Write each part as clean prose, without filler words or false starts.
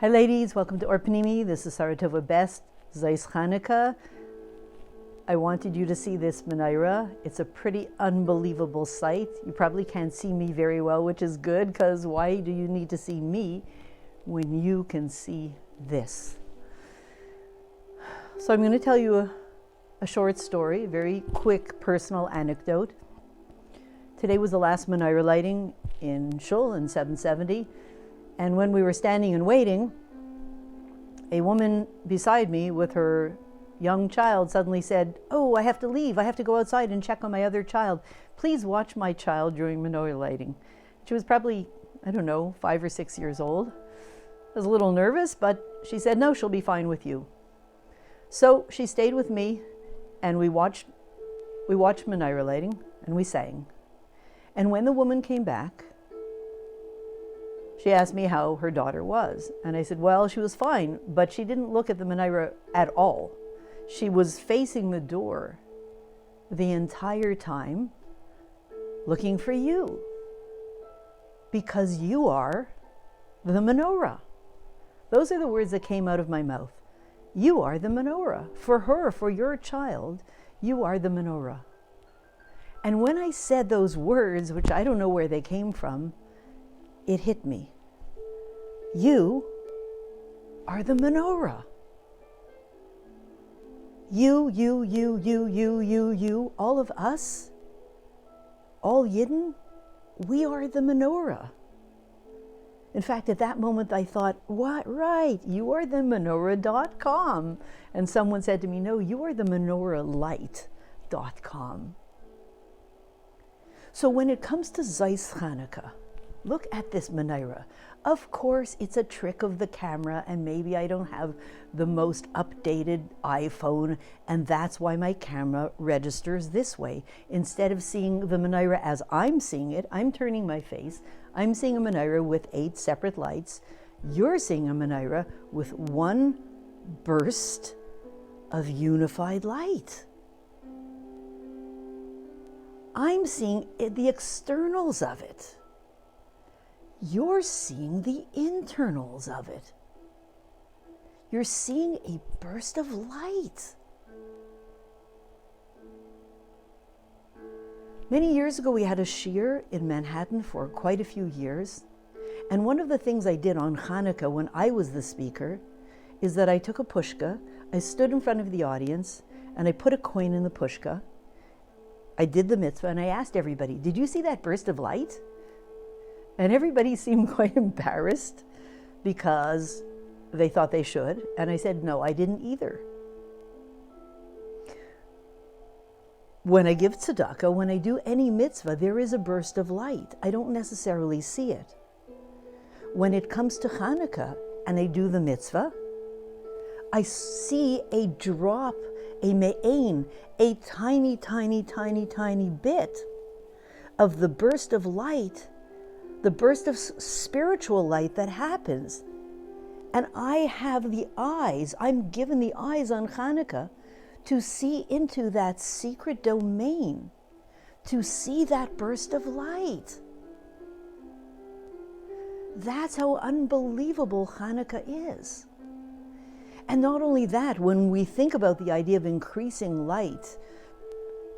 Hi ladies, welcome to Orpanimi. This is Saratova Best, Zos Chanukah. I wanted you to see this Menorah. It's a pretty unbelievable sight. You probably can't see me very well, which is good, because why do you need to see me when you can see this? So I'm going to tell you a short story, a very quick personal anecdote. Today was the last Menorah lighting in Shul in 770. And when we were standing and waiting, a woman beside me with her young child suddenly said, "Oh, I have to leave. I have to go outside and check on my other child. Please watch my child during Menorah lighting." She was probably, 5 or 6 years old. I was a little nervous, but she said, "No, she'll be fine with you." So she stayed with me, and we watched Menorah lighting, and we sang. And when the woman came back, she asked me how her daughter was. And I said, well, she was fine, but she didn't look at the Menorah at all. She was facing the door the entire time, looking for you. Because you are the Menorah. Those are the words that came out of my mouth. You are the Menorah. For her, for your child, you are the Menorah. And when I said those words, which I don't know where they came from, it hit me. You are the Menorah. You, all of us, all Yidden, we are the Menorah. In fact, at that moment I thought, what, right, you are the Menorah.com. And someone said to me, no, you are the MenorahLight.com. So when it comes to Zos Chanukah, look at this Menorah. Of course, it's a trick of the camera, and maybe I don't have the most updated iPhone, and that's why my camera registers this way. Instead of seeing the Menorah as I'm seeing it, I'm turning my face. I'm seeing a Menorah with 8 separate lights. You're seeing a Menorah with one burst of unified light. I'm seeing the externals of it. You're seeing the internals of it. You're seeing a burst of light. Many years ago, we had a shiur in Manhattan for quite a few years. And one of the things I did on Hanukkah when I was the speaker is that I took a pushka, I stood in front of the audience, and I put a coin in the pushka. I did the mitzvah, and I asked everybody, did you see that burst of light? And everybody seemed quite embarrassed because they thought they should. And I said, no, I didn't either. When I give tzedakah, when I do any mitzvah, there is a burst of light. I don't necessarily see it. When it comes to Hanukkah and I do the mitzvah, I see a drop, a me'ain, a tiny, tiny, tiny, tiny bit of the burst of light, the burst of spiritual light that happens. And I have the eyes, I'm given the eyes on Hanukkah to see into that secret domain, to see that burst of light. That's how unbelievable Hanukkah is. And not only that, when we think about the idea of increasing light,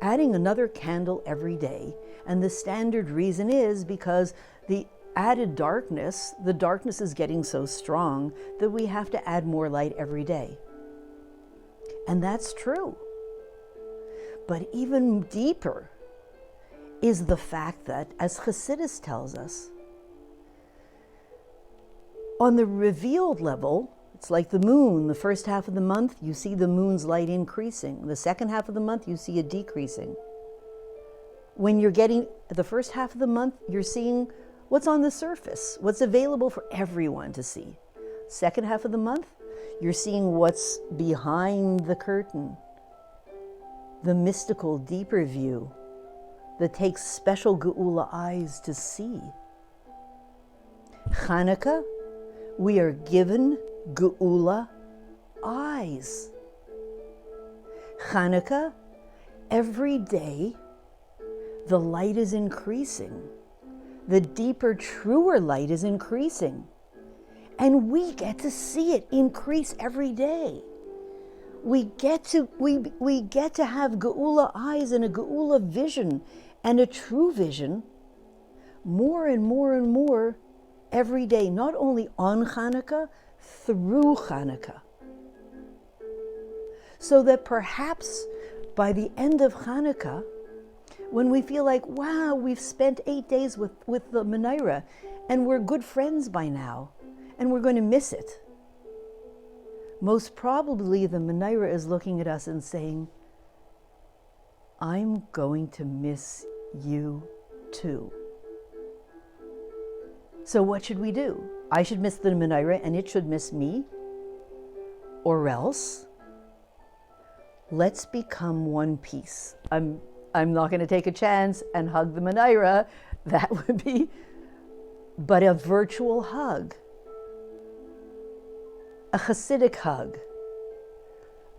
adding another candle every day, and the standard reason is because the added darkness, the darkness is getting so strong that we have to add more light every day. And that's true. But even deeper is the fact that, as Chassidus tells us, on the revealed level, it's like the moon. The first half of the month, you see the moon's light increasing. The second half of the month, you see it decreasing. When you're getting the first half of the month, you're seeing what's on the surface, what's available for everyone to see. Second half of the month, you're seeing what's behind the curtain, the mystical, deeper view that takes special geula eyes to see. Hanukkah, we are given geula eyes. Hanukkah, every day, the light is increasing. The deeper, truer light is increasing. And we get to see it increase every day. We get to have Geula eyes and a Geula vision and a true vision more and more and more every day, not only on Chanukah, through Chanukah. So that perhaps by the end of Chanukah, when we feel like, wow, we've spent 8 days with the Menorah and we're good friends by now and we're going to miss it. Most probably the Menorah is looking at us and saying, I'm going to miss you too. So what should we do? I should miss the Menorah and it should miss me? Or else, let's become one piece. I'm not going to take a chance and hug the Menorah. That would be but a virtual hug. A Hasidic hug.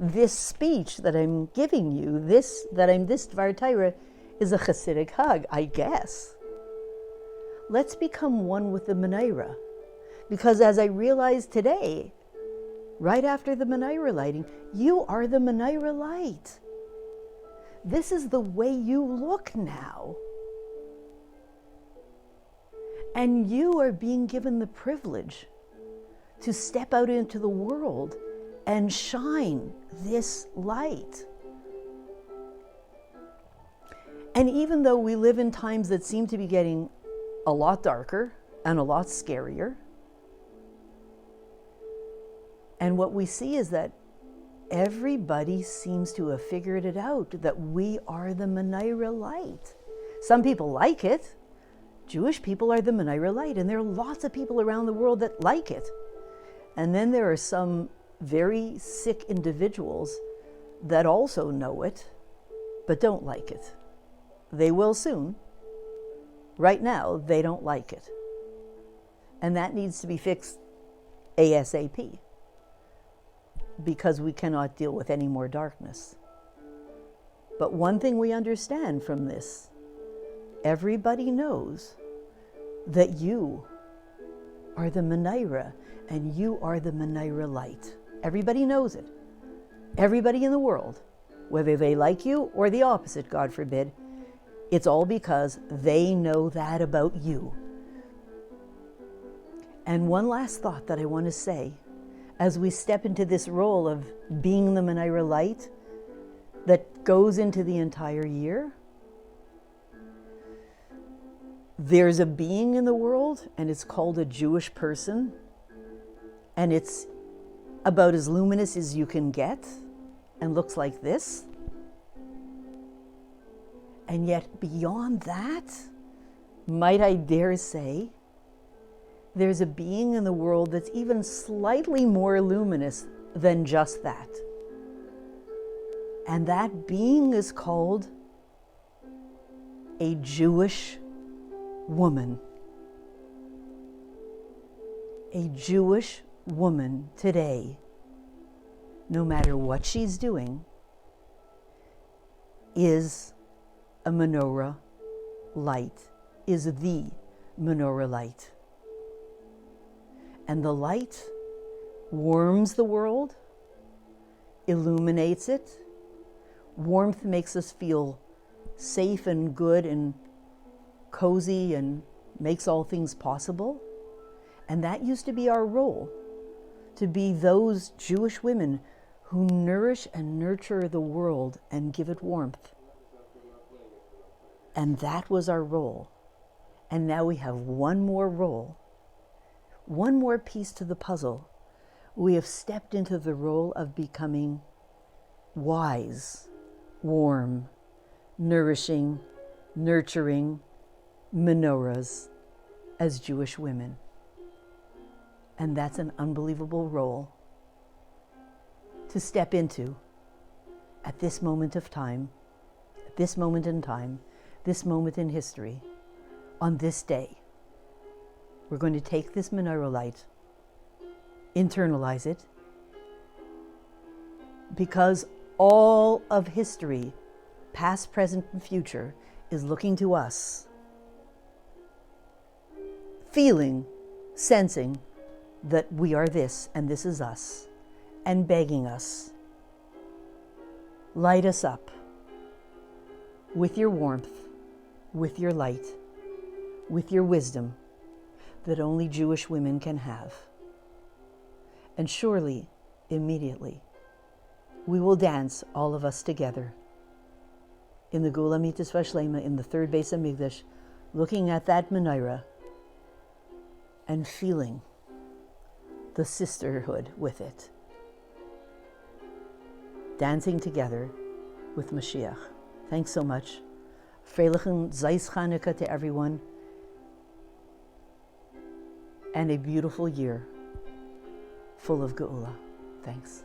This speech that I'm giving you, this Dvar Torah, is a Hasidic hug, I guess. Let's become one with the Menorah. Because as I realized today, right after the Menorah lighting, you are the Menorah light. This is the way you look now. And you are being given the privilege to step out into the world and shine this light. And even though we live in times that seem to be getting a lot darker and a lot scarier, and what we see is that everybody seems to have figured it out, that we are the Menorah light. Some people like it. Jewish people are the Menorah light, and there are lots of people around the world that like it. And then there are some very sick individuals that also know it, but don't like it. They will soon. Right now, they don't like it. And that needs to be fixed ASAP, because we cannot deal with any more darkness. But one thing we understand from this, everybody knows that you are the Menorah and you are the Menorah light. Everybody knows it. Everybody in the world, whether they like you or the opposite, God forbid, it's all because they know that about you. And one last thought that I want to say, as we step into this role of being the Menorah light that goes into the entire year, there's a being in the world, and it's called a Jewish person, and it's about as luminous as you can get, and looks like this. And yet beyond that, might I dare say, there's a being in the world that's even slightly more luminous than just that. And that being is called a Jewish woman. A Jewish woman today, no matter what she's doing, is a Menorah light, is the Menorah light. And the light warms the world, illuminates it. Warmth makes us feel safe and good and cozy and makes all things possible. And that used to be our role, to be those Jewish women who nourish and nurture the world and give it warmth. And that was our role. And now we have one more role, one more piece to the puzzle. We have stepped into the role of becoming wise, warm, nourishing, nurturing menorahs as Jewish women. And that's an unbelievable role to step into at this moment of time, at this moment in time, this moment in history, on this day. We're going to take this menorah light, internalize it, because all of history, past, present, and future, is looking to us, feeling, sensing that we are this and this is us, and begging us, light us up with your warmth, with your light, with your wisdom that only Jewish women can have. And surely, immediately, we will dance, all of us together, in the Gula Mitzvah Shlema, in the third Beis Hamikdash, looking at that menorah and feeling the sisterhood with it, dancing together with Mashiach. Thanks so much. Freilichen Zos Chanukah to everyone, and a beautiful year full of Geula. Thanks.